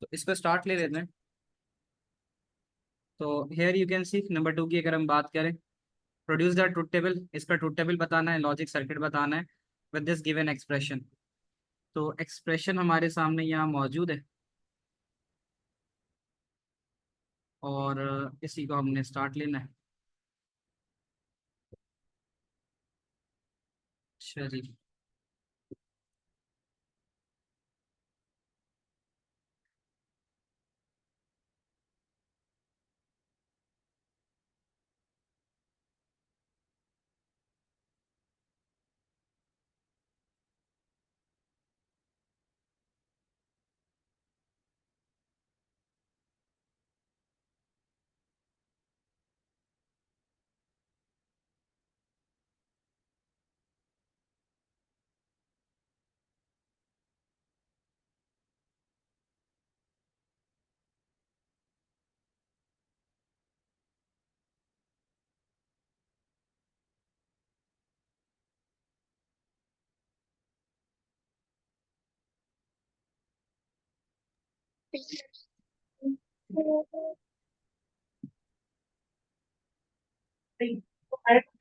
तो इस पर स्टार्ट ले लेते हैं। तो here you can see number 2 की अगर हम बात करें, प्रोड्यूस द ट्रुथ टेबल। इस पर ट्रुथ टेबल बताना है, लॉजिक सर्किट बताना है विद दिस गिवन एक्सप्रेशन। तो एक्सप्रेशन हमारे सामने यहाँ मौजूद है और इसी को हमने स्टार्ट लेना है। अच्छा जी।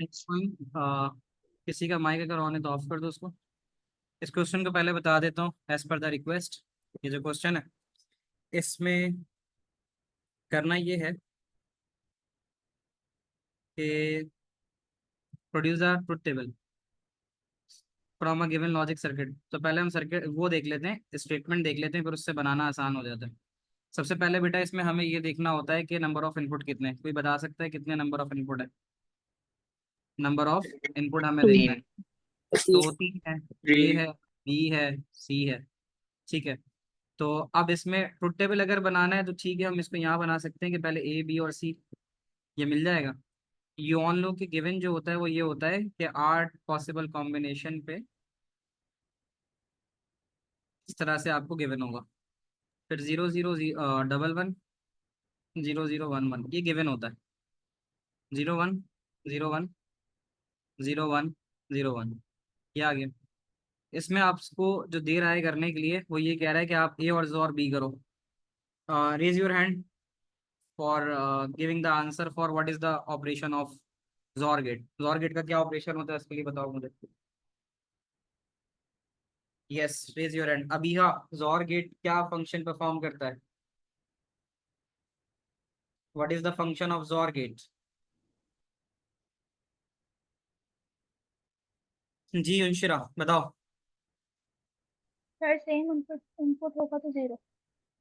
नेक्स्ट पॉइंट, किसी का माइक अगर ऑन है तो ऑफ कर दो उसको। इस क्वेश्चन को पहले बता देता हूँ एज पर द रिक्वेस्ट। ये जो क्वेश्चन है इसमें करना ये है कि produce the truth table from a given logic circuit. तो पहले हम सर्किट वो देख लेते हैं, स्टेटमेंट देख लेते हैं, फिर उससे बनाना आसान हो जाता है। सबसे पहले बेटा इसमें हमें ये देखना होता है कि नंबर ऑफ इनपुट कितने हैं। कोई बता सकता है कितने नंबर ऑफ इनपुट है? नंबर ऑफ इनपुट हमें देखना है। तो तीन है, ए है, बी है, सी है। ठीक है। तो अब इसमें ट्रुथ टेबल अगर बनाना है तो ठीक है, हम इसको यहाँ बना सकते हैं कि पहले ए बी और सी ये मिल जाएगा। ये ऑन लो कि गिवन जो होता है वो ये होता है कि 8 पॉसिबल कॉम्बिनेशन पे इस तरह से आपको गिवन होगा। फिर 0 0 1 1 0 0 1 1 ये गिवन होता है। 0 1 0 1 0 1 0 1 ये आ गया। इसमें आपको जो दे रहा है करने के लिए वो ये कह रहा है कि आप ए और बी करो। Raise your hand for giving the answer for what is the operation of XOR gate. XOR gate का क्या ऑपरेशन होता है इसके लिए बताओ मुझे। Yes, raise your hand. अभी हाँ, जोर गेट क्या फंक्शन परफॉर्म करता है? What is the function of XOR gate? जी अंशिरा बताओ। सर सेम इनपुट इनपुट होगा तो जीरो।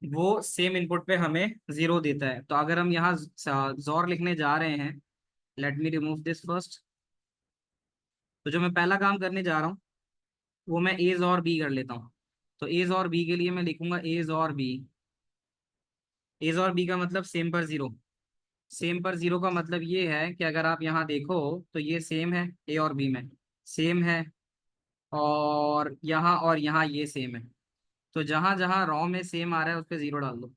वो सेम इनपुट पे हमें जीरो देता है। तो अगर हम यहाँ जोर लिखने जा रहे हैं, let me remove this first. तो जो मैं पहला काम करने जा रहा हूँ वो मैं एज और बी कर लेता हूँ। तो एज और बी के लिए मैं लिखूंगा एज और बी। एज और बी का मतलब सेम पर जीरो। सेम पर जीरो का मतलब ये है कि अगर आप यहाँ देखो तो ये सेम है, ए और बी में सेम है, और यहाँ ये सेम है। तो जहां जहां रॉ में सेम आ रहा है उस पर जीरो डाल दो।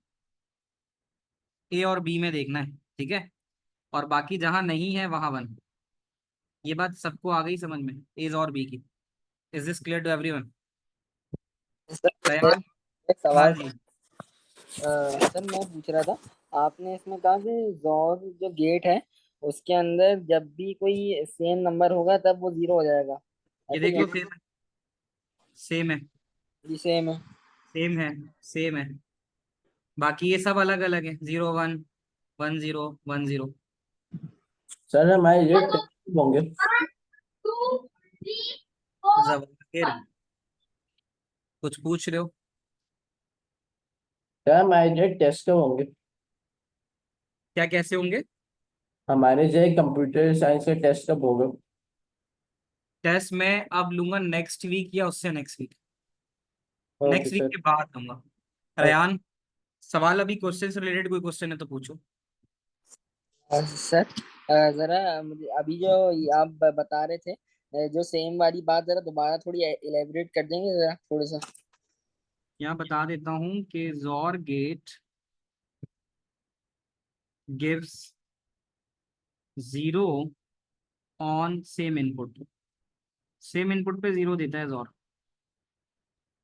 ए और बी में देखना है, ठीक है। और बाकी जहां नहीं है वहां वन। ये बात सबको आ गई समझ में, एज और बी की? Is this clear to everyone? Sir Ryan? एक हाँ सवाल जी। सर मैं पूछ रहा था। आपने इसमें कहा कि जॉर जो गेट है उसके अंदर जब भी कोई सेम नंबर होगा तब वो जीरो हो जाएगा, ये ऐसे ही देख है लो, ना? सेम है, सेम है, जी सेम है। सेम है, सेम है। बाकी ये सब अलग अलग है, 0 1 1 0 1 0। सर हमारे ये टेस्ट कब होंगे? जवाहिर कुछ पूछ रहे हो? सर हमारे ये टेस्ट कब होंगे? क्या कैसे होंगे? हमारे जो कंप्यूटर साइंस के टेस्ट कब होगा? टेस्ट मैं अब लूंगा नेक्स्ट वीक या उससे next week. Okay next week sir. के बाद दूंगा। रयान, सवाल अभी क्वेश्चन से रिलेटेड कोई क्वेश्चन है तो पूछो। सर जरा मुझे अभी जो ये आप बता रहे थे, जो सेम वाली बात जरा दोबारा थोड़ी इलेबोरेट कर देंगे जरा थोड़ा सा। यहाँ बता देता हूँ कि XOR gate gives zero on same input. Same input पे जीरो देता है जोर।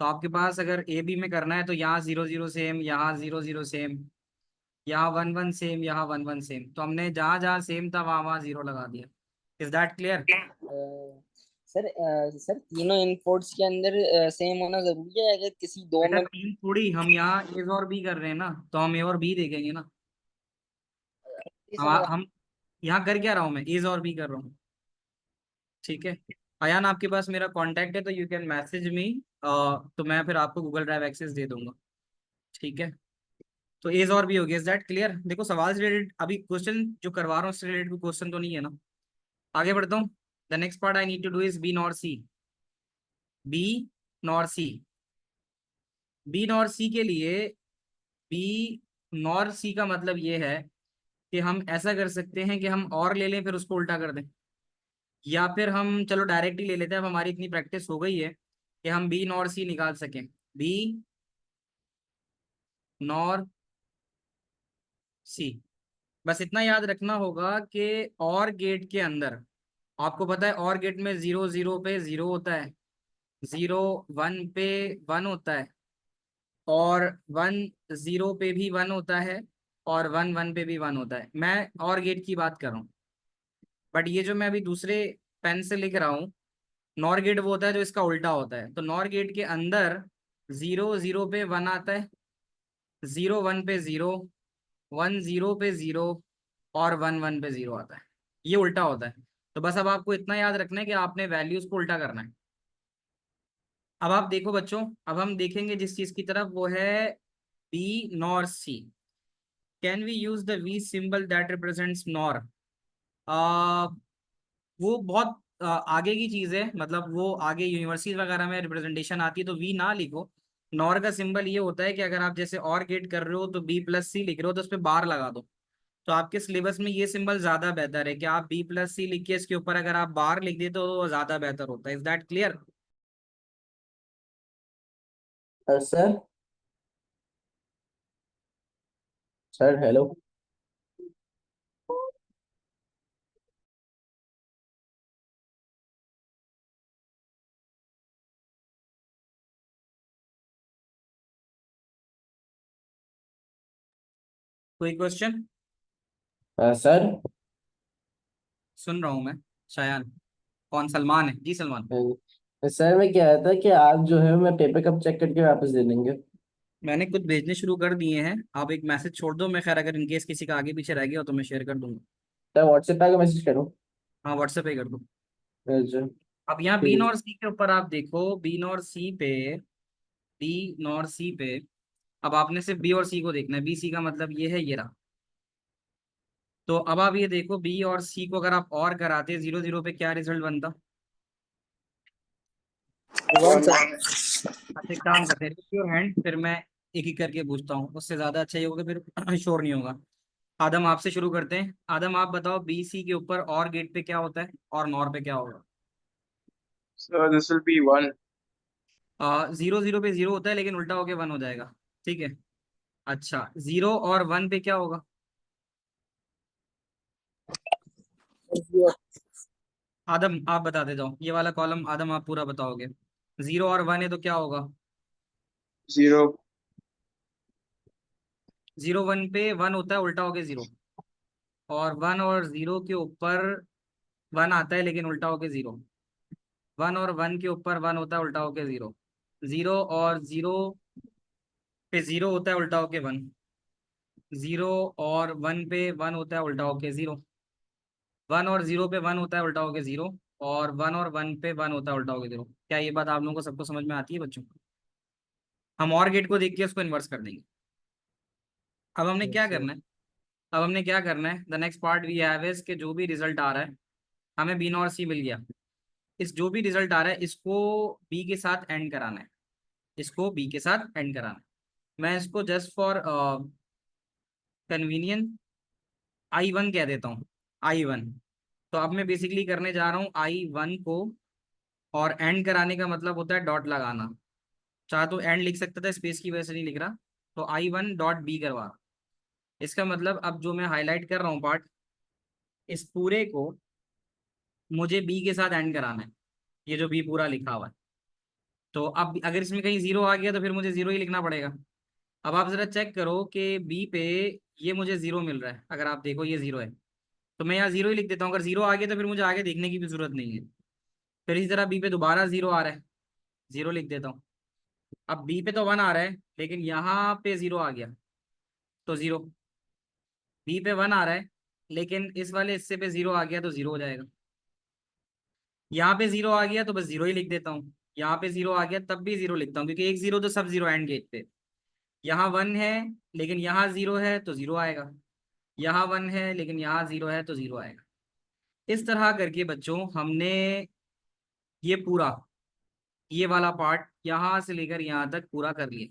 तो आपके पास अगर ए बी में करना है तो यहाँ 0 0 सेम, यहाँ 0 0 सेम, यहाँ 1 1 सेम, यहाँ 1 1 सेम। तो हमने जहाँ जहाँ सेम था वहाँ वहाँ 0 लगा दिया। Is that clear? सर तीनों इनपुट्स के अंदर सेम होना जरूरी है? अगर किसी दो बेटा में तीन थोड़ी, हम यहाँ ए और बी कर रहे हैं ना, तो हम ए और बी देखेंगे ना। समझा। हम यहाँ कर क्या रहा हूँ, मैं ए और बी कर रहा हूँ। ठीक है अयान, आपके पास मेरा कांटेक्ट है तो यू कैन मैसेज मी, तो मैं फिर आपको गूगल ड्राइव एक्सेस दे दूंगा। ठीक है, तो एज और भी हो गया। Is that clear? देखो सवाल से रिलेटेड अभी क्वेश्चन जो करवा रहा हूँ उससे रिलेटेड क्वेश्चन तो नहीं है ना। आगे बढ़ता हूँ। The next part I need to do is B nor C. B nor C, B nor C के लिए, बी नॉर सी का मतलब ये है कि हम ऐसा कर सकते हैं कि हम और ले लें फिर उसको उल्टा कर दें, या फिर हम चलो डायरेक्ट ही ले लेते हैं। अब हमारी इतनी प्रैक्टिस हो गई है कि हम बी नॉर सी निकाल सकें। बी नॉर सी, बस इतना याद रखना होगा कि और गेट के अंदर, आपको पता है और गेट में 0 0 पे 0 होता है, 0 1 पे 1 होता है, और 1 0 पे भी 1 होता है, और 1 1 पे भी 1 होता है। मैं और गेट की बात कर रहा हूँ, बट ये जो मैं अभी दूसरे पेन से लिख रहा हूँ, नॉर गेट वो होता है जो इसका उल्टा होता है। तो नॉर गेट के अंदर 0 0 पे 1 आता है, 0 1 पे 0, 1 0 पे 0, और 1 1 पे 0 आता है। ये उल्टा होता है। तो बस अब आपको इतना याद रखना है कि आपने वैल्यूज को उल्टा करना है। अब आप देखो बच्चों, अब हम देखेंगे जिस चीज की तरफ, वो है B nor C. Can we use the V symbol that represents NOR? वो बहुत आगे की चीज है, मतलब वो आगे यूनिवर्सिटीज वगैरह में रिप्रेजेंटेशन आती है, तो वी ना लिखो। नॉर का सिंबल ये होता है कि अगर आप जैसे और गेट कर रहे हो तो बी प्लस सी लिख रहे हो तो उस पर बार लगा दो। तो आपके सिलेबस में ये सिंबल ज्यादा बेहतर है कि आप बी प्लस सी लिखिए, इसके ऊपर अगर आप बार लिख देते हो तो वो ज्यादा बेहतर होता है। Is that clear? Sir, sir hello. कोई क्वेश्चन? सर, सुन रहा हूँ मैं। शायान? कौन, सलमान है जी? सलमान, सर मैं कह रहा था कि आप जो है मैं पेपर कब चेक करके वापस दे देंगे? मैंने खुद भेजने शुरू कर दिए हैं। आप एक मैसेज छोड़ दो, मैं खैर अगर इनकेस किसी का आगे पीछे रह गया हो तो मैं शेयर कर दूंगा। सर व्हाट्सएप पे आके मैसेज करूँ? हाँ व्हाट्सएप पे कर दो। अच्छा, अब यहाँ बी ठीक। नॉर सी के ऊपर आप देखो, बी नॉर सी पे, बी नॉर सी पे, अब आपने सिर्फ बी और सी को देखना है। बी सी का मतलब ये है, ये रहा। तो अब आप ये देखो, बी और सी को अगर आप और कराते 0 0 पे, क्या रिजल्ट बनता? One sir. अच्छा एक काम करते हैं, योर हैंड, फिर मैं एक एक करके पूछता हूँ, उससे ज्यादा अच्छा ही होगा, फिर शोर नहीं होगा। आदम आपसे शुरू करते हैं। आदम आप बताओ, बी सी के ऊपर और गेट पे क्या होता है और नॉर पे क्या होगा? So this will be 1. 0 0 पे 0 होता है लेकिन उल्टा होके 1 हो जाएगा। ठीक है, अच्छा 0 और 1 पे क्या होगा? आदम आप बताते जाओ, ये वाला कॉलम आदम आप पूरा बताओगे। 0 और 1 है तो क्या होगा? 0. 0 1 पे 1 होता है, उल्टा होके 0। और 1 और 0 के ऊपर 1 आता है लेकिन उल्टा होके 0। 1 और 1 के ऊपर 1 होता है, उल्टा होके 0। 0 और 0 पे 0 होता है, उल्टा होके 1। 0 और 1 पे 1 होता है, उल्टा होके 0। 1 और 0 पे 1 होता है, उल्टा होके 0। और 1 और 1 पे 1 होता है, उल्टा होके 0। क्या ये बात आप लोगों को सबको समझ में आती है बच्चों? हम और गेट को देख के उसको इन्वर्स कर देंगे। अब हमने क्या अच्छा, करना है, अब हमने क्या करना है, the next part we have is के जो भी रिजल्ट आ रहा है, हमें बी और सी मिल गया। इस जो भी रिजल्ट आ रहा है इसको बी के साथ एंड कराना है, इसको बी के साथ एंड कराना है। मैं इसको जस्ट फॉर कन्वीनियंस I1 कह देता हूँ, I1। तो अब मैं बेसिकली करने जा रहा हूँ I1 को, और एंड कराने का मतलब होता है डॉट लगाना। चाहे तो एंड लिख सकता था, स्पेस की वजह से नहीं लिख रहा। तो I1 डॉट बी करवा रहा। इसका मतलब अब जो मैं हाईलाइट कर रहा हूँ पार्ट, इस पूरे को मुझे बी के साथ एंड कराना है, ये जो बी पूरा लिखा हुआ है। तो अब अगर इसमें कहीं जीरो आ गया तो फिर मुझे जीरो ही लिखना पड़ेगा। अब आप जरा चेक करो कि बी पे ये मुझे जीरो मिल रहा है, अगर आप देखो ये जीरो है तो मैं यहाँ जीरो ही लिख देता हूँ। अगर जीरो आ गया तो फिर मुझे आगे देखने की भी जरूरत नहीं है। फिर इसी तरह बी पे दोबारा जीरो आ रहा है, जीरो लिख देता हूँ। अब बी पे तो वन आ रहा है लेकिन यहाँ पे जीरो आ गया तो जीरो। बी पे वन आ रहा है लेकिन इस वाले हिस्से पे जीरो आ गया तो जीरो हो जाएगा। यहाँ पे जीरो आ गया तो बस जीरो ही लिख देता हूँ। यहाँ पे जीरो आ गया तब भी जीरो लिखता हूँ क्योंकि एक जीरो तो सब जीरो एंड गेट पे। यहाँ वन है लेकिन यहाँ जीरो है तो जीरो आएगा, यहाँ वन है लेकिन यहाँ जीरो है तो जीरो आएगा। इस तरह करके बच्चों हमने ये पूरा ये वाला पार्ट यहाँ से लेकर यहाँ तक पूरा कर लिया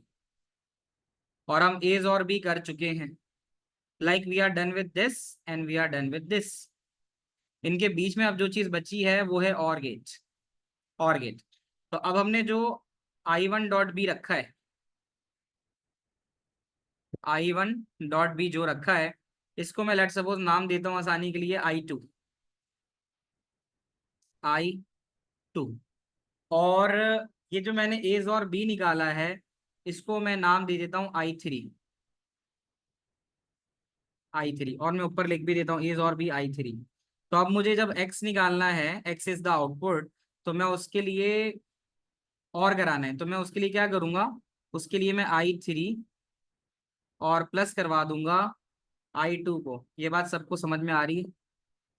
और हम एज और बी कर चुके हैं। Like we are done with this and we are done with this. इनके बीच में अब जो चीज बची है वो है और गेट। और गेट तो अब हमने जो I1.B रखा है, I1.B जो रखा है इसको मैं लेट सपोज नाम देता हूं आसानी के लिए I2। I2 और ये जो मैंने एज और बी निकाला है इसको मैं नाम दे देता हूं I3। I3 और मैं ऊपर लिख भी देता हूँ एज और बी I3। तो अब मुझे जब x निकालना है, x इज द आउटपुट, तो मैं उसके लिए और कराना है तो मैं उसके लिए क्या करूंगा, उसके लिए मैं I3 और प्लस करवा दूंगा I2 को। ये बात सबको समझ में आ रही है?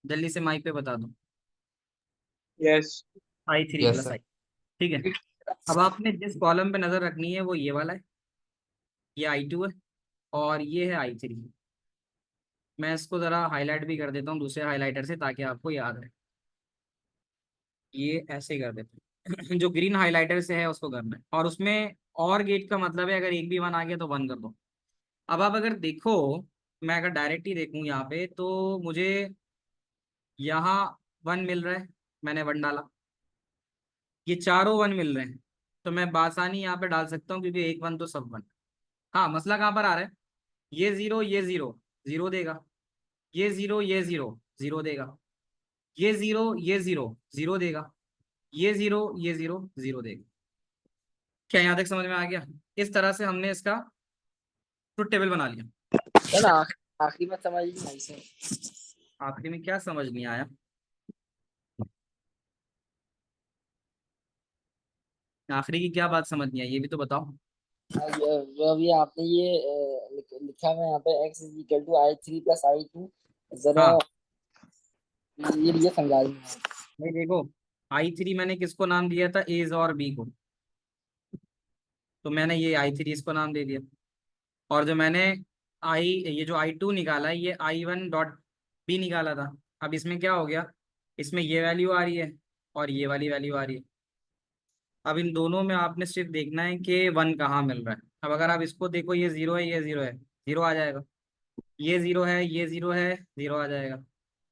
जल्दी से माइक पे बता दो। Yes. I3 yes plus sir. I, ठीक है। अब आपने जिस कॉलम पे नजर रखनी है वो ये वाला है, ये I2 है और ये है I3। मैं इसको जरा हाईलाइट भी कर देता हूँ दूसरे हाईलाइटर से ताकि आपको याद रहे। ये ऐसे कर देते हैं जो ग्रीन हाईलाइटर से है उसको करना है और उसमें और गेट का मतलब है अगर एक भी वन आ गया तो वन कर दो। अब आप अगर देखो, मैं अगर डायरेक्ट ही देखूं यहाँ पे तो मुझे यहाँ वन मिल रहा है, मैंने वन डाला, ये चारों वन मिल रहे हैं तो मैं बासानी यहाँ पे डाल सकता हूँ क्योंकि एक वन तो सब वन। हाँ मसला कहाँ पर आ रहा है, ये जीरो जीरो देगा, ये जीरो जीरो देगा, ये जीरो जीरो देगा, ये जीरो जीरो देगा। क्या यहाँ तक समझ में आ गया? इस तरह से हमने इसका ट्रुथ टेबल बना लिया। है ना। आखिरी बात समझ नहीं आई सर। आखिरी में क्या समझ नहीं आया? आखिरी की क्या बात समझ नहीं आई ये भी तो बताओ। जो अभी आपने ये लिखा हुआ है यहाँ पे x is equal to I3 plus I2, जरा हाँ ये समझा दीजिए। भाई देखो, I3 मैंने किसको नाम दिया था, एज और बी को, तो मैंने ये I3 इसको नाम दे दिया। और जो मैंने ये जो I2 निकाला है ये I1.B निकाला था। अब इसमें क्या हो गया, इसमें ये वैल्यू आ रही है और ये वाली वैल्यू आ रही है। अब इन दोनों में आपने सिर्फ देखना है कि वन कहाँ मिल रहा है। अब अगर आप इसको देखो, ये जीरो है, ये जीरो है, जीरो आ जाएगा, ये जीरो है, ये जीरो है, जीरो आ जाएगा।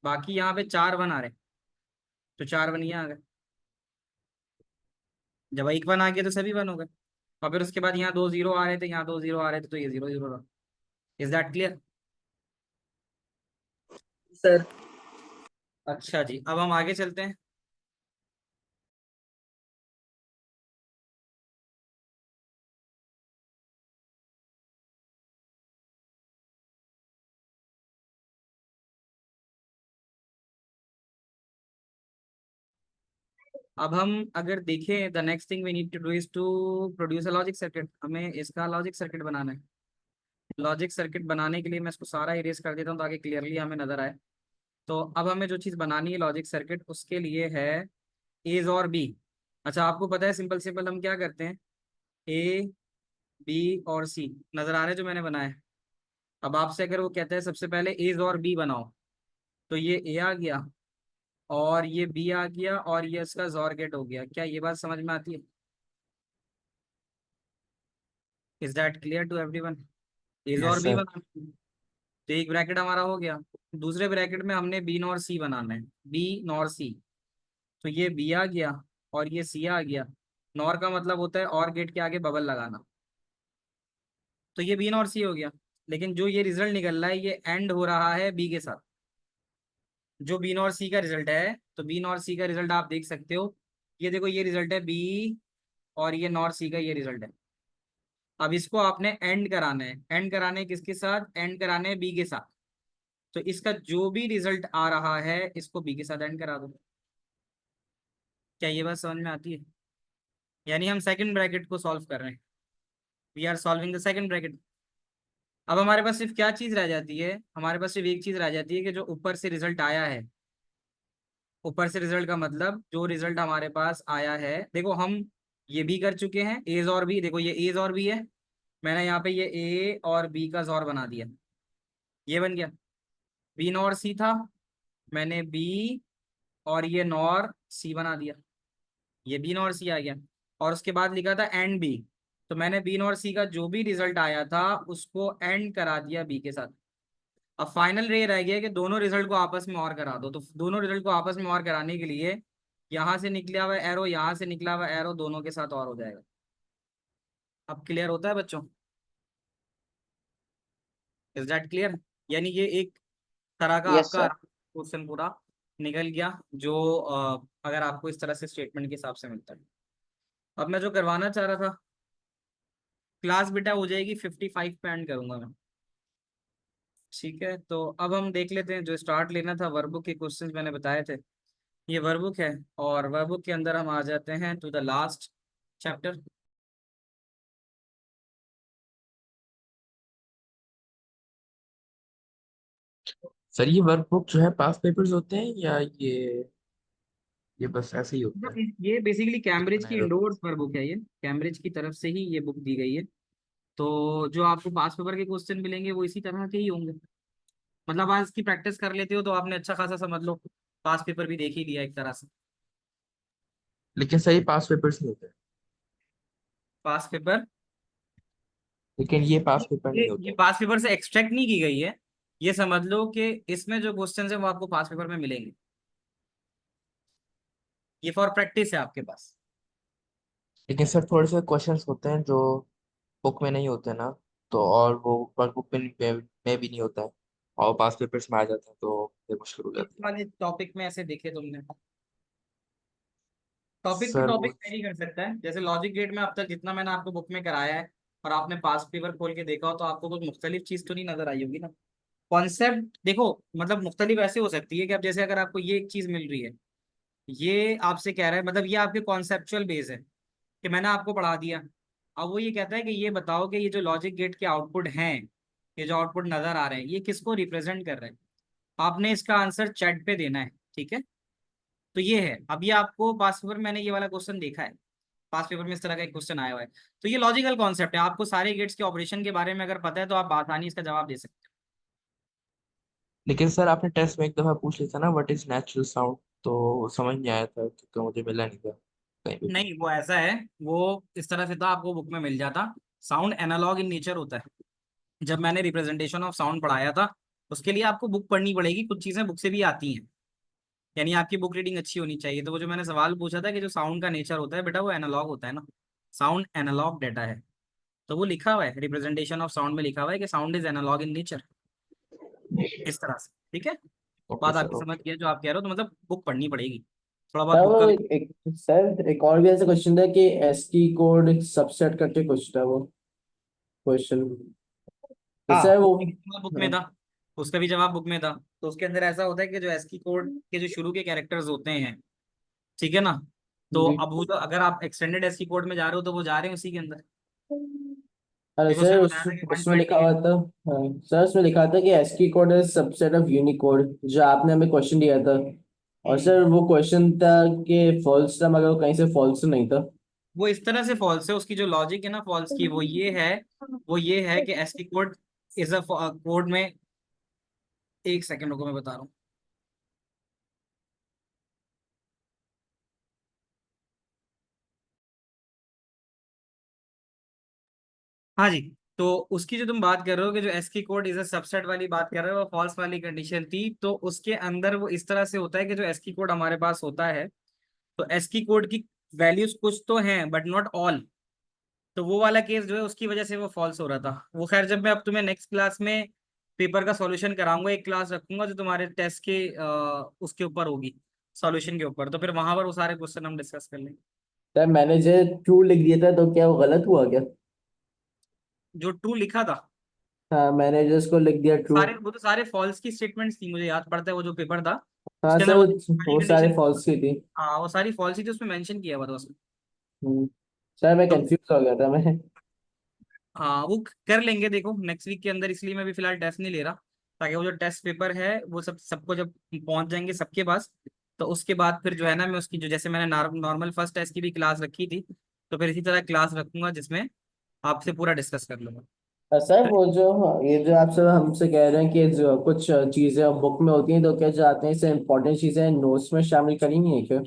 बाकी यहाँ पे चार वन आ रहे हैं तो चार वन ये आ गए। जब एक वन आ गया तो सभी वन हो गए और फिर उसके बाद यहाँ दो जीरो आ रहे थे, यहाँ दो जीरो आ रहे थे तो ये जीरो जीरो रहा। Is that clear? सर अच्छा जी, अब हम आगे चलते हैं। अब हम अगर देखें, the next thing we need to do is to produce a logic circuit. हमें इसका लॉजिक सर्किट बनाना है। लॉजिक सर्किट बनाने के लिए मैं इसको सारा इरेज कर देता हूँ ताकि क्लियरली हमें नजर आए। तो अब हमें जो चीज़ बनानी है लॉजिक सर्किट, उसके लिए है एज और बी। अच्छा आपको पता है सिंपल सिंपल हम क्या करते हैं, ए बी और सी नजर आ रहे हैं जो मैंने बनाया है। अब आपसे अगर वो कहता है सबसे पहले एज और बी बनाओ, तो ये ए आ गया और ये बी आ गया और ये इसका जॉर गेट हो गया। क्या ये बात समझ में आती है? Is that clear to everyone? एज और यस बी सर। बनाना है। तो एक ब्रैकेट हमारा हो गया, दूसरे ब्रैकेट में हमने बी नॉर सी बनाना है, बी नॉर सी। तो ये बी आ गया और ये सी आ गया। नॉर का मतलब होता है और गेट के आगे बबल लगाना। तो ये बी नॉर सी हो गया, लेकिन जो ये रिजल्ट निकल रहा है ये एंड हो रहा है बी के साथ। जो बी नॉर सी का रिजल्ट है, तो बी नॉर सी का रिजल्ट आप देख सकते हो, ये देखो ये रिजल्ट है बी और ये नॉर सी का ये रिजल्ट है। अब इसको आपने एंड कराना है। एंड कराने किसके साथ? एंड कराने हैं बी के साथ। तो इसका जो भी रिजल्ट आ रहा है इसको बी के साथ एंड करा दो। क्या ये बात समझ में आती है? यानी हम सेकंड ब्रैकेट को सॉल्व कर रहे हैं। We are solving the second bracket. अब हमारे पास सिर्फ क्या चीज रह जाती है? हमारे पास सिर्फ एक चीज रह जाती है कि जो ऊपर से रिजल्ट आया है, ऊपर से रिजल्ट का मतलब जो रिजल्ट हमारे पास आया है, देखो हम ये भी कर चुके हैं एज और बी। देखो ये एज और बी है, मैंने यहाँ पे ये ए और बी का जोर बना दिया, ये बन गया। बी नॉर सी था, मैंने बी और ये नॉर सी बना दिया, ये बी नॉर सी आ गया। और उसके बाद लिखा था एंड बी, तो मैंने बी नॉर सी का जो भी रिजल्ट आया था उसको एंड करा दिया बी के साथ। अब फाइनल ये रह गया कि दोनों रिजल्ट को आपस में और करा दो। तो दोनों रिजल्ट को आपस में और कराने के लिए यहाँ से निकला हुआ एरो, यहाँ से निकला हुआ एरो दोनों के साथ और हो जाएगा। अब क्लियर होता है बच्चों? Is that clear? यानी ये एक तरह का यस आपका सर। क्वेश्चन पूरा निकल गया, जो अगर आपको इस तरह से स्टेटमेंट के हिसाब से मिलता है। अब मैं जो करवाना चाह रहा था, क्लास बेटा हो जाएगी 55 पे एंड करूंगा मैं। ठीक है, तो अब हम देख लेते हैं जो स्टार्ट लेना था वर्कबुक के क्वेश्चंस मैंने बताए थे, ये वर्कबुक है। और वर्कबुक के अंदर हम आ जाते हैं to the last chapter. Sir ये वर्कबुक जो है पास पेपर्स होते हैं या ये बस ऐसे ही होता है? ये बेसिकली कुछ कैम्ब्रिज की बनाए रहते इंडोर्स वर्कबुक है, ये कैम्ब्रिज की तरफ से ही ये बुक दी गई है। तो जो आपको पास पेपर के क्वेश्चन मिलेंगे वो इसी तरह के ही होंगे। मतलब आज की प्रैक्टिस कर लेते हो तो आपने अच्छा खासा समझ लो, पास पेपर भी देख ही लिया एक तरह से। लेकिन सर ये पास पेपर्स नहीं होते। पास पेपर, लेकिन ये पास पेपर नहीं ये होते। पास पेपर से एक्सट्रैक्ट नहीं की गई है। ये समझ लो कि इसमें जो क्वेश्चन है वो आपको पास पेपर में मिलेंगे। ये फॉर प्रैक्टिस है आपके पास। लेकिन सर थोड़े से क्वेश्चंस होते हैं जो बुक में नहीं होते ना, तो और वो वर्कबुक में भी नहीं होता है और पास पेपर्स में आ जाते हैं तो फिर मुश्किल हो इस जाती है। वाले टॉपिक में ऐसे देखे तुमने? टॉपिक टू सर टॉपिक वो वेरी कर सकता है। जैसे लॉजिक गेट में अब तक जितना मैंने आपको बुक में कराया है और आपने पास पेपर खोल के देखा हो तो आपको कुछ मुख्तलिफ चीज तो नहीं नजर आई होगी ना। कॉन्सेप्ट देखो, मतलब मुख्तलिफ ऐसे हो सकती है कि अब जैसे अगर आपको ये एक चीज मिल रही है, ये आपसे कह रहा है, मतलब ये आपके कॉन्सेप्चुअल बेस है कि मैंने आपको पढ़ा दिया। अब वो ये कहता है कि ये बताओ कि ये जो लॉजिक गेट के आउटपुट हैं, ये जो आउटपुट नजर आ रहे हैं, ये किसको रिप्रेजेंट कर रहे हैं। आपने इसका आंसर चैट पे देना है, ठीक है। तो ये है, अब ये आपको पास पेपर में मैंने ये वाला क्वेश्चन देखा है, पास पेपर में इस तरह का एक क्वेश्चन आया हुआ है। तो ये लॉजिकल कॉन्सेप्ट है, आपको सारे गेट्स के ऑपरेशन के बारे में अगर पता है तो आप आसानी इसका जवाब दे सकते लेकिन सर आपने टेस्ट में एक दफा पूछ लिया था ना व्हाट इज नेचुरल साउंड, तो समझ नहीं आया था क्योंकि मुझे मिला नहीं था कहीं पे हो। भी। नहीं वो ऐसा है, वो इस तरह से था, आपको बुक में मिल जाता। साउंड एनालॉग इन नेचर होता है। जब मैंने रिप्रेजेंटेशन ऑफ साउंड पढ़ाया था, उसके लिए आपको बुक पढ़नी पड़ेगी, कुछ चीजें बुक से भी आती हैं। यानी आपकी बुक रीडिंग अच्छी होनी चाहिए। तो वो जो मैंने सवाल पूछा था कि जो साउंड का नेचर होता है बेटा, वो एनालॉग होता है ना, साउंड एनालॉग डेटा है। तो वो लिखा हुआ है रिप्रेजेंटेशन ऑफ साउंड में, लिखा हुआ है कि sound is analog in nature, इस तरह से। ठीक है, ओके बात सर आपकी समझ ओके। गया जो आप कह रहे हो, तो मतलब बुक पढ़नी पड़ेगी, थोड़ा बहुत सर बुक वो का। सर एक और भी ऐसा क्वेश्चन था कि एसकी कोड सबसेट करके कुछ था वो क्वेश्चन। तो हाँ सर वो उसका भी जवाब बुक में था, उसका भी जवाब बुक में था। तो उसके अंदर ऐसा होता है कि जो एस्की कोड के जो शुरू के कैरेक्टर्स होते हैं, ठीक है ना, तो जी। अब वो तो अगर आप एक्सटेंडेड एस्की कोड में जा रहे हो तो वो जा रहे हैं उसी के अंदर, अरे क्योंकि सर उसमें बताया था कि उसमें 120 लिखा हुआ है। था। हाँ सर उसमें लिखा था कि ASCII code is subset of Unicode, जो आपने हमें क्वेश्चन दिया था। और हम्म, सर वो क्वेश्चन था कि फॉल्स था, मगर वो कहीं से फॉल्स तो नहीं था। वो इस तरह से फॉल्स है, उसकी जो लॉजिक है ना फॉल्स की, वो ये है कि ASCII code is a code में, एक सेकंड को मैं बता रहा हूँ। हाँ जी, तो उसकी जो तुम बात कर रहे हो कि जो ASCII code is a subset वाली बात कर रहे हो, वो फॉल्स वाली कंडीशन थी। तो उसके अंदर वो इस तरह से होता है कि जो एस्की कोड हमारे पास होता है, तो एस्की कोड की वैल्यूज कुछ तो हैं बट नॉट ऑल। तो वो वाला केस जो है उसकी वजह से वो फॉल्स हो रहा था। वो खैर जब मैं अब तुम्हें नेक्स्ट क्लास में पेपर का सॉल्यूशन कराऊंगा, एक क्लास रखूंगा जो तुम्हारे टेस्ट के उसके ऊपर होगी, सॉल्यूशन के ऊपर, तो फिर वहां पर वो सारे क्वेश्चन हम डिस्कस कर लेंगे। सर मैंने जो ट्रू लिख दिया था तो क्या वो गलत हुआ क्या? जो ट्रू लिखा था, हाँ मैंने जो उसको लिख दिया ट्रू। सारे वो तो सारे फॉल्स की स्टेटमेंट्स थी, मुझे याद पड़ता है वो जो पेपर था हाँ उसके अंदर सर वो वो सारे कंडीशन। फॉल्स की थी। हाँ वो सारी फॉल्स ही थी, उसमें मेंशन किया हुआ था उसमें। हम्म, सर मैं तो कंफ्यूज हो गया था मैं। हाँ वो कर लेंगे देखो नेक्स्ट वीक के अंदर, इसलिए मैं भी फिलहाल टेस्ट नहीं ले रहा, ताकि वो जो टेस्ट पेपर है वो सबको जब पहुंच जाएंगे सबके पास, तो उसके बाद फिर जो है ना मैं उसकी जो, जैसे मैंने नॉर्मल फर्स्ट टेस्ट की भी क्लास रखी थी, तो फिर इसी तरह क्लास रखूंगा जिसमें आपसे पूरा डिस्कस कर लूंगा। सर वो जो ये जो आप सब हमसे कह रहे हैं कि जो कुछ चीजें बुक में होती हैं तो क्या चाहते हैं इससे इम्पोर्टेंट चीजें नोट्स में शामिल करेंगे है क्या?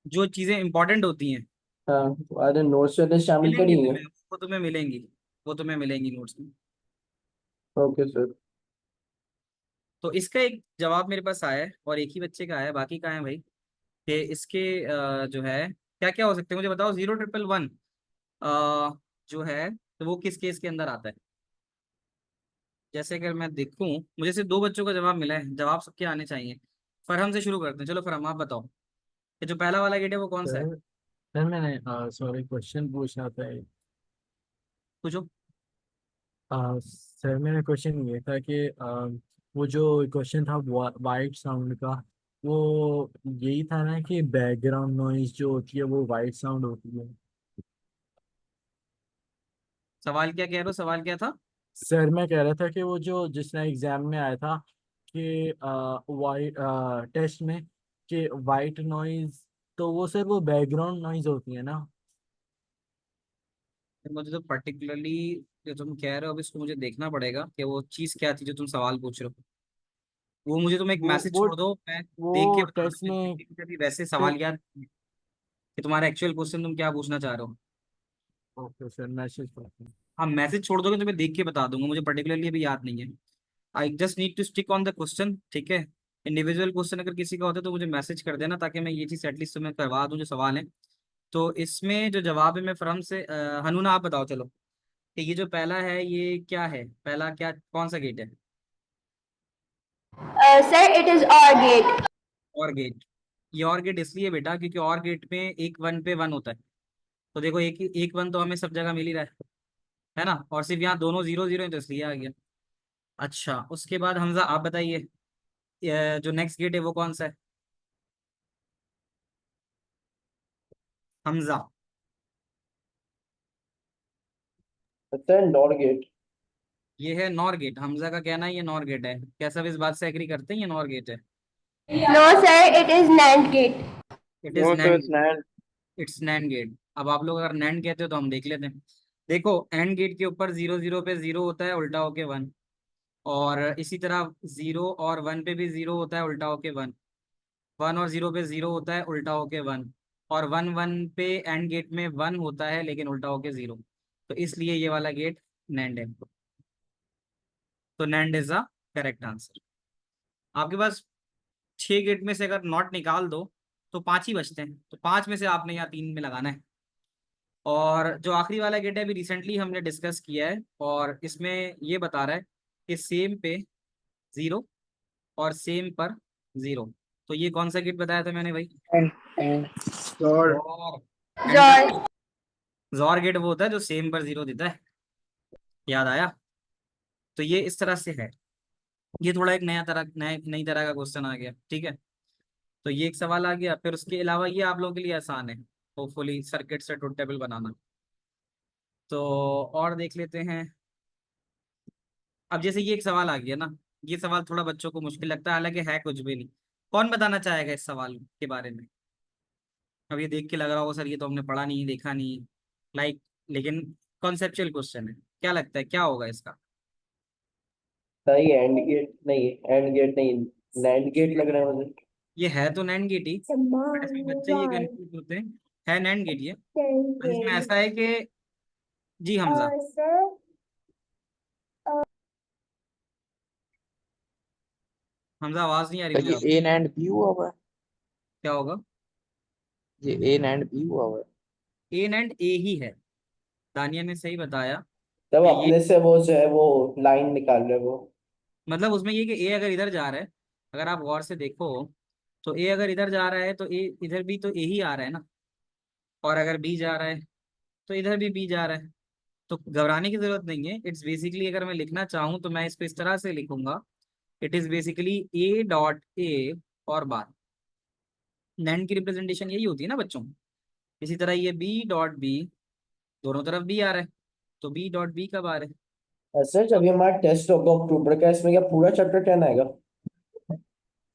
जो चीजें इंपॉर्टेंट होती हैं हाँ, अरे नोट्स में शामिल मिलेंगी करेंगे। तुम्हें, वो तुम्हें मिलेंगी, वो तुम्हें मिलेंगी नोट्स में। Okay sir. तो इसका एक जवाब मेरे पास आया है और एक ही बच्चे का आया है, बाकी कहाँ है भाई? कि इसके जो है क्या क्या हो सकते हैं मुझे बताओ। 0 1 1 जो है तो वो किस केस के अंदर आता है? जैसे अगर मैं देखूं, मुझे सिर्फ दो बच्चों का जवाब मिला है, जवाब सबके आने चाहिए। फरहम से शुरू करते हैं, चलो फरहम आप बताओ कि जो पहला वाला गेट है वो कौन सा है? सर सर मैंने सॉरी क्वेश्चन पूछना था पूछो। सर मेरा क्वेश्चन ये था कि वो जो क्वेश्चन था वाइट साउंड का, वो यही था ना कि बैकग्राउंड नॉइज जो होती है वो वाइट साउंड होती है। सवाल क्या कह रहे हो, सवाल क्या था? सर मैं कह रहा था कि वो जो जिसने एग्जाम में आया था कि वाइट टेस्ट में कि वाइट नॉइज, तो वो सर वो बैकग्राउंड नॉइज होती है ना। फिर मुझे तो पर्टिकुलरली जो तुम कह रहे हो अभी इसको मुझे देखना पड़ेगा कि वो चीज़ क्या थी जो तुम सवाल पूछ रहे हो। वो मुझे तुम एक वो मैसेज वो छोड़ दो, मैं देख के वो बता टेस्ट दूँ में मुझे अभी वैसे सवाल याद नहीं है कि तुम्हारा एक्चुअल क्वेश्चन तुम क्या पूछना चाह रहे हो। ओके सर मैसेज करते हैं। हाँ मैसेज छोड़ दोगे तो मैं देख के बता दूंगा, मुझे पर्टिकुलरली अभी याद नहीं है। I just need to stick on the question, ठीक है। इंडिविजुअल क्वेश्चन अगर किसी का होता है तो मुझे मैसेज कर देना, ताकि मैं ये चीज़ एटलीस्ट तुम्हें करवा दूँ जो सवाल है। तो इसमें जो जवाब है मैं फ्रॉम से हनूना आप बताओ चलो कि ये जो पहला है ये क्या है, पहला क्या कौन सा गेट है? Sir, it is OR gate. और गेट। ये और गेट इसलिए बेटा क्योंकि और गेट में एक वन पे वन होता है। तो देखो एक एक वन तो हमें सब जगह मिल ही रहा है ना, और सिर्फ यहाँ दोनों 0 0 है तो इसलिए आ गया। अच्छा उसके बाद हमजा आप बताइए, जो नेक्स्ट गेट है वो कौन सा है? हमजा। Sir nor gate. ये है नॉर गेट, हमजा का कहना है ये नॉर गेट है, क्या सब इस बात से एग्री करते हैं ये नॉर गेट है? No, sir, it is NAND gate. It is No, sir, NAND, it's not. It's NAND gate. अब आप लोग अगर नैंड कहते हो तो हम देख लेते हैं। देखो एंड गेट के ऊपर 0 0 पे 0 होता है उल्टा होके वन, और इसी तरह 0 और 1 पे भी 0 होता है उल्टा होके वन, 1 और 0 पे 0 होता है उल्टा होके वन, और 1 1 पे एंड गेट में 1 होता है लेकिन उल्टा होके 0। तो इसलिए ये वाला गेट नैंड है। तो NAND is the correct answer. आपके पास 6 गेट में से अगर नॉट निकाल दो तो 5 ही बचते हैं, तो 5 में से आपने यहाँ 3 में लगाना है। और जो आखिरी वाला गेट है अभी रिसेंटली हमने डिस्कस किया है, और इसमें ये बता रहा है कि सेम पे 0 और सेम पर 0। तो ये कौन सा गेट बताया था मैंने भाई? And Sure. और Zor. जॉर गेट वो होता है जो सेम पर 0 देता है, याद आया? तो ये इस तरह से है। ये थोड़ा एक नई तरह का क्वेश्चन आ गया, ठीक है। तो ये एक सवाल आ गया, फिर उसके अलावा ये आप लोगों के लिए आसान है होपफुली सर्किट से ट्रुथ टेबल बनाना। तो और देख लेते हैं। अब जैसे ये एक सवाल आ गया ना, ये सवाल थोड़ा बच्चों को मुश्किल लगता है, हालांकि है कुछ भी नहीं। कौन बताना चाहेगा इस सवाल के बारे में? अब ये देख के लग रहा होगा सर ये तो हमने पढ़ा नहीं देखा नहीं, लाइक, लेकिन कॉन्सेप्चुअल क्वेश्चन है, क्या लगता है क्या होगा इसका? सही एंड गेट नहीं, एंड गेट नहीं, लैंड गेट लग रहा है मुझे। ये है तो नैंड गेट ही, बट इसमें बच्चे ये कंफ्यूज होते हैं। है नैंड गेट ये, बस इसमें ऐसा है कि, जी हमजा, Sir, हमजा आवाज नहीं आ रही सर मुझे ये आपकी। ए एंड बी हुआ हुआ है। क्या होगा? ये ए एंड बी हुआ हुआ है। ए एंड ए ही है, दानिया ने सही बताया तब कि ये, अपने से वो जो है वो लाइन निकाल रहे हैं वो। मतलब उसमें ये कि ए अगर इधर जा रहा है, अगर आप गौर से देखो तो ए अगर इधर जा रहा है तो ए इधर भी तो ए ही आ रहा है ना, और अगर बी जा रहा है तो इधर भी बी जा रहा है। तो घबराने की जरूरत नहीं है। इट्स बेसिकली, अगर मैं लिखना चाहूँ तो मैं इसको इस तरह से लिखूंगा, it is basically A dot A और बार। नैंड की रिप्रेजेंटेशन यही होती है ना बच्चों। इसी तरह ये बी डॉट बी, दोनों तरफ बी आ रहा है, तो बी डॉट बी कब आ रहा है। सर जब ये हमारा टेस्ट होगा अक्टूबर का, इसमें क्या पूरा चैप्टर 10 आएगा?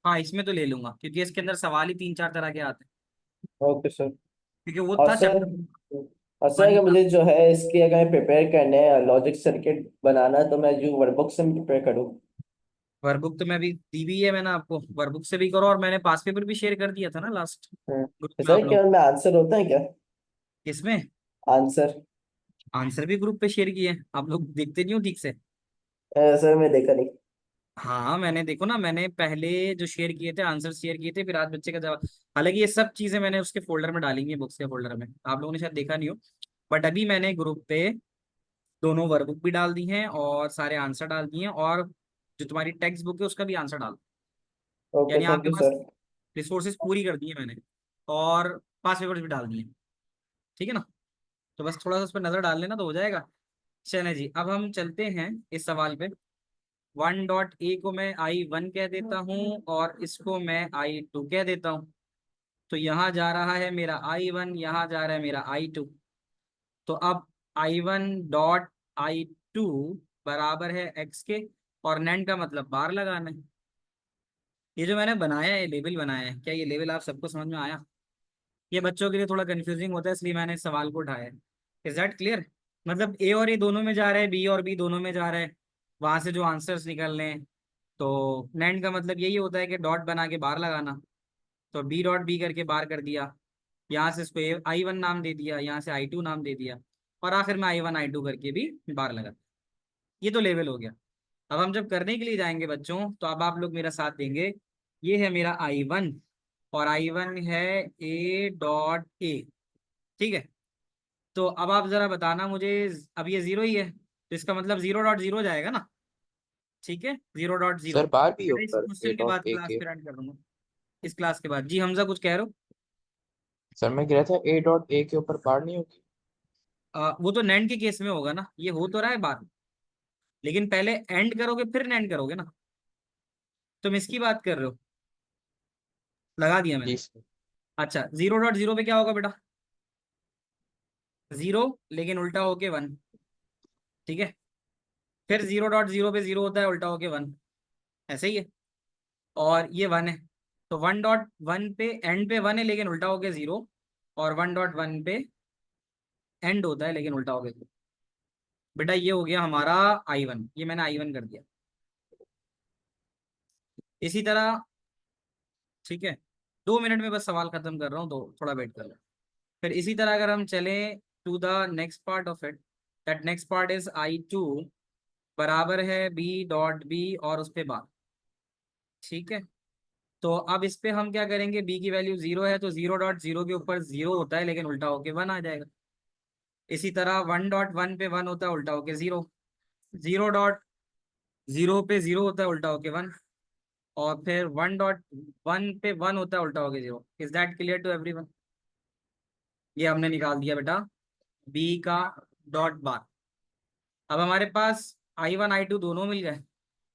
हाँ, इसमें तो ले लूंगा क्योंकि इसके अंदर सवाल ही 3-4 तरह के आते हैं, ओके सर। क्योंकि वो और था सर, चैप्टर और सर 1 अगर का। मुझे जो है इसके अगर प्रिपेयर करने हैं लॉजिक सर्किट बनाना है, तो मैं जो वर्कबुक से प्रिपेयर करूँ? वर्कबुक तो मैं अभी दी भी है मैंने आपको, वर्कबुक से भी करो, और मैंने पास पेपर भी शेयर कर दिया था ना लास्ट ग्रुप तो में आप सर क्या लोग। उनमें आंसर होता है क्या? इसमें आंसर? आंसर भी ग्रुप पे शेयर किए हैं, आप लोग देखते नहीं हो ठीक से। सर मैं देखा नहीं। हाँ, मैंने देखो ना, मैंने पहले जो शेयर किए थे आंसर शेयर किए थे, फिर आज बच्चे का जवाब। हालांकि ये सब चीजें मैंने उसके फोल्डर में डाली हैं, बुक्स के फोल्डर में, आप लोगों ने शायद देखा नहीं हो। बट अभी मैंने ग्रुप पे दोनों वर्कबुक भी डाल दी हैं और सारे आंसर डाल दिए हैं, और जो तुम्हारी टेक्स्ट बुक है उसका भी आंसर डाल, ओके, यानी थैंक आपके यू पास सर। रिसोर्सेज पूरी कर दी है मैंने, और पास पेपर्स भी डाल दिए हैं। ठीक है ना। तो बस थोड़ा सा उस पर नजर डाल लेना तो हो जाएगा। चले जी, अब हम चलते हैं इस सवाल पे। 1 डॉट ए को मैं I1 कह देता हूँ और इसको मैं I2 कह देता हूँ। तो यहाँ जा रहा है मेरा I1, यहाँ जा रहा है मेरा I2। तो अब I1 डॉट I2 बराबर है x के, और नैंड का मतलब बार लगाना है। ये जो मैंने बनाया है, लेवल बनाया है, क्या ये लेवल आप सबको समझ में आया? ये बच्चों के लिए थोड़ा कंफ्यूजिंग होता है, इसलिए मैंने इस सवाल को उठाया है। Is that clear? मतलब ए और ए दोनों में जा रहा है, बी और बी दोनों में जा रहा है, वहां से जो आंसर्स निकल रहे हैं। तो नैंड का मतलब यही होता है कि डॉट बना के बार लगाना। तो बी डॉट बी करके बार कर दिया, यहाँ से इसको I1 नाम दे दिया, यहाँ से I2 नाम दे दिया, और आखिर में I1 I2 करके भी बार लगा। ये तो लेवल हो गया। अब हम जब करने के लिए जाएंगे बच्चों, तो अब आप लोग मेरा साथ देंगे। ये है मेरा I1, और I1 है A.A। ठीक है। तो अब आप जरा बताना मुझे, अब ये 0 ही है तो इसका मतलब 0.0 जाएगा ना। ठीक है, 0.0। सर बार भी इस ऊपर ए क्वेश्चन के बाद डॉट ए क्लास के। पे रन कर दूंगा। इस क्लास के बाद जी, हमजा कुछ कह रहे हो? सर मैं कह रहा था ए डॉट ए के ऊपर बार नहीं होगी। वो तो नैंड के केस में होगा ना, ये हो तो रहा है बात, लेकिन पहले एंड करोगे फिर नैंड करोगे ना। तुम इसकी बात कर रहे हो, लगा दिया मैंने। जी सर। अच्छा, 0.0 पे क्या होगा बेटा? 0 लेकिन उल्टा होके 1। ठीक है। फिर 0.0 पे 0 होता है उल्टा होके 1, ऐसे ही है। और ये 1 है, तो 1.1 पे एंड पे 1 है लेकिन उल्टा होके 0, और 1.1 पे एंड होता है लेकिन उल्टा होके 0। बेटा ये हो गया हमारा I1, ये मैंने I1 कर दिया। इसी तरह, ठीक है, 2 मिनट में बस सवाल खत्म कर रहा हूँ, तो थोड़ा वेट कर लो। फिर इसी तरह अगर हम चलें to the next part of it, that next part is I2 बराबर है बी डॉट बी और उस पे बार। ठीक है। तो अब इस पे हम क्या करेंगे, बी की वैल्यू 0 है तो 0.0 के ऊपर 0 होता है लेकिन उल्टा होके 1 आ जाएगा। इसी तरह 1.1 पे 1 होता है उल्टा होके 0, 0.0 पे 0 होता है उल्टा होके 1, और फिर 1.1 पे 1 होता है उल्टा होके 0। Is that clear to everyone? ये हमने निकाल दिया बेटा बी का डॉट बार। अब हमारे पास I1 I2 दोनों मिल गए।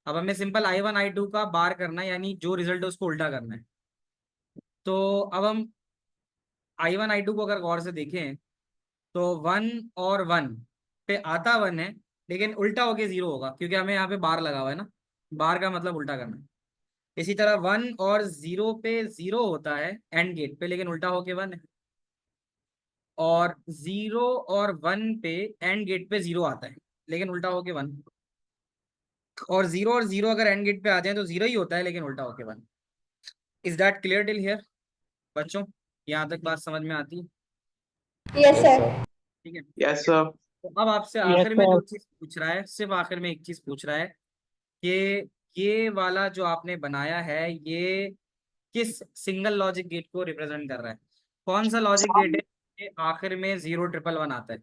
अब हमें सिंपल I1 I2 का बार करना है, यानी जो रिजल्ट है उसको उल्टा करना है। तो अब हम I1 I2 को अगर गौर से देखें, तो 1 और 1 पे आता 1 है लेकिन उल्टा होके 0 होगा, क्योंकि हमें यहाँ पे बार लगा हुआ है ना, बार का मतलब उल्टा करना है। इसी तरह 1 और 0 पे 0 होता है एंड गेट पे लेकिन उल्टा होके 1 है, और 0 और 1 पे एंड गेट पे 0 आता है लेकिन उल्टा होके 1, और 0 अगर एंड गेट पे आ जाए तो 0 ही होता है लेकिन उल्टा होके 1। Is that clear till here बच्चों? यहाँ तक बात समझ में आती है? Yes, yes sir. सर। ठीक है। Yes, sir. तो अब आपसे यस आखिर में सर। जो चीज पूछ रहा है, सिर्फ आखिर में एक चीज पूछ रहा है कि ये वाला जो आपने बनाया है ये किस सिंगल लॉजिक गेट को रिप्रेजेंट कर रहा है? कौन सा लॉजिक गेट है कि आखिर में 011 आता है?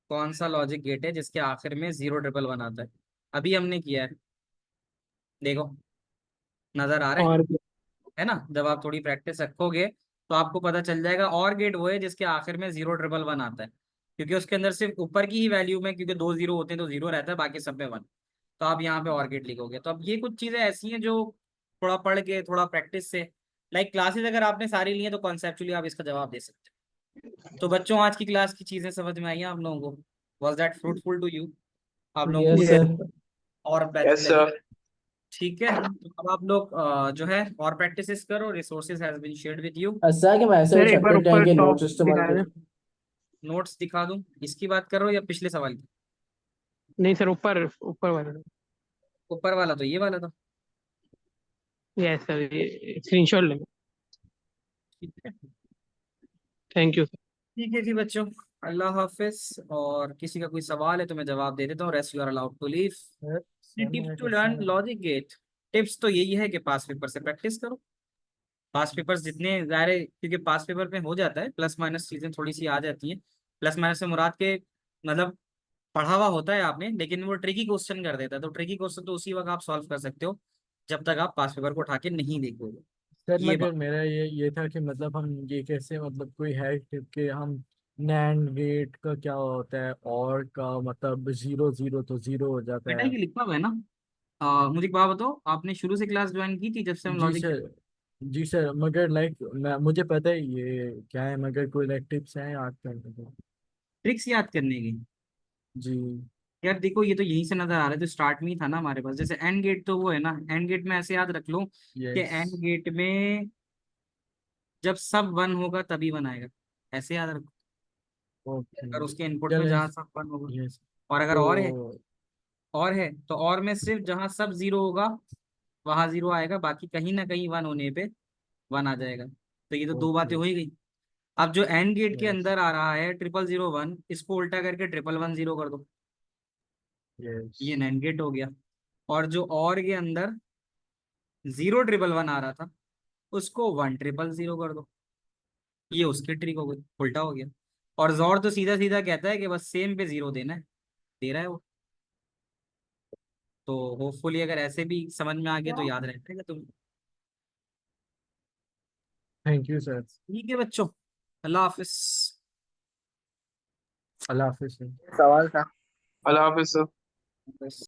कौन सा लॉजिक गेट है जिसके आखिर में 011 आता है? अभी हमने किया है, देखो। नजर आ रहा और है ना? जब आप थोड़ी प्रैक्टिस रखोगे तो आपको पता चल जाएगा। और गेट वो है जिसके आखिर में 011 आता है, क्योंकि उसके अंदर सिर्फ ऊपर की ही वैल्यू में, क्योंकि 2 0 होते हैं तो 0 रहता है, बाकी सब में 1। तो आप यहाँ पे और गेट लिखोगे। तो अब ये कुछ चीजें ऐसी हैं जो थोड़ा पढ़ के, थोड़ा प्रैक्टिस से, लाइक क्लासेस अगर आपने सारी ली हैं तो कॉन्सेप्चुअली आप इसका जवाब दे सकते हो। तो बच्चों, आज की क्लास की चीजें समझ में आई हैं आप लोगों को? Was that fruitful to you? आप लोगों को यस कुछ yes, सर। और बेहतरी yes, लगी? sir. ठीक है, तो अब आप लोग जो है और प्रैक्टिस करो। Resources has been shared with you. Sir कि मैं सर ऐसे एक बार चैप्टर टेन ऊपर के टॉप नोट्स इस्तेमाल दिखा दें। करूँ? नोट्स दिखा दूं? इसकी बात कर रहे हो या पिछले सवाल की? नहीं सर, ऊपर ऊपर वाला। ऊपर वाला तो ये वाला था। यस सर, ये स्क्रीनशॉट लेंगे। ठीक है, थैंक यू सर। ठीक है जी बच्चों, अल्लाह हाफिज। और किसी का कोई सवाल है तो मैं जवाब दे देता हूँ। Rest you are allowed to leave. Sir tips मेरा टू लर्न क्वेश्चन है। Logic gate. टिप्स तो यही है कि पास पेपर से प्रैक्टिस करो। पास पेपर्स जितने ज़्यादा, क्योंकि पास पेपर में हो जाता है, प्लस माइनस चीज़ें थोड़ी सी आ जाती हैं। प्लस माइनस से मुराद के मतलब पढ़ा हुआ होता है आपने, लेकिन वो ट्रिकी क्वेश्चन कर देता है। तो ट्रिकी क्वेश्चन तो उसी वक्त आप सॉल्व कर सकते हो जब तक आप पास पेपर को उठा के नहीं देखोगे। सर ये मगर बात। मेरा ये था कि मतलब हम ये कैसे, मतलब कोई है टिप कि हम नैंड गेट का क्या होता है, और का मतलब 0 0 तो 0 हो जाता बेटा है। ये लिखा हुआ है ना? मुझे एक बात बताओ, आपने शुरू से क्लास ज्वाइन की थी जब से हम जी लॉजिक? सर। जी सर, मगर लाइक मैं मुझे पता है ये क्या है, मगर कोई लाइक टिप्स हैं याद करने को? ट्रिक्स याद करने की? जी। यार देखो, ये तो यहीं से नजर आ रहा है, तो स्टार्ट में ही था ना हमारे पास। जैसे एंड गेट तो वो है ना, एंड गेट में ऐसे याद रख लो कि यस। एंड गेट में जब सब 1 होगा तभी 1 आएगा। ऐसे याद रखो। ओके। अगर उसके इनपुट में चलें। जहाँ सब 1 होगा, यस। और अगर तो और है तो और में सिर्फ जहाँ सब 0 होगा वहां 0 आएगा, बाकी कहीं ना कहीं 1 होने पे 1 आ जाएगा। तो ये तो दो बातें ओके। हो ही गई। अब जो एंड गेट के यस। अंदर आ रहा है 0 0 0 1, इसको उल्टा करके 1 1 1 0 कर दो। यस। ये नैंड गेट हो गया। और जो और के अंदर 0 1 1 1 आ रहा था, उसको 1 0 0 0 कर दो। ये उसकी ट्रिक हो गई, उल्टा हो गया। और जोर तो सीधा सीधा कहता है कि बस सेम पे 0 देना है, दे रहा है वो। तो होपफुली अगर ऐसे भी समझ में आ गया तो याद रहेगा तुम। Thank you sir. ठीक है बच्चों, अल्लाह हाफिज। अल्लाह हाफिज सर। सवाल था। अल्लाह हाफिज सर। बस।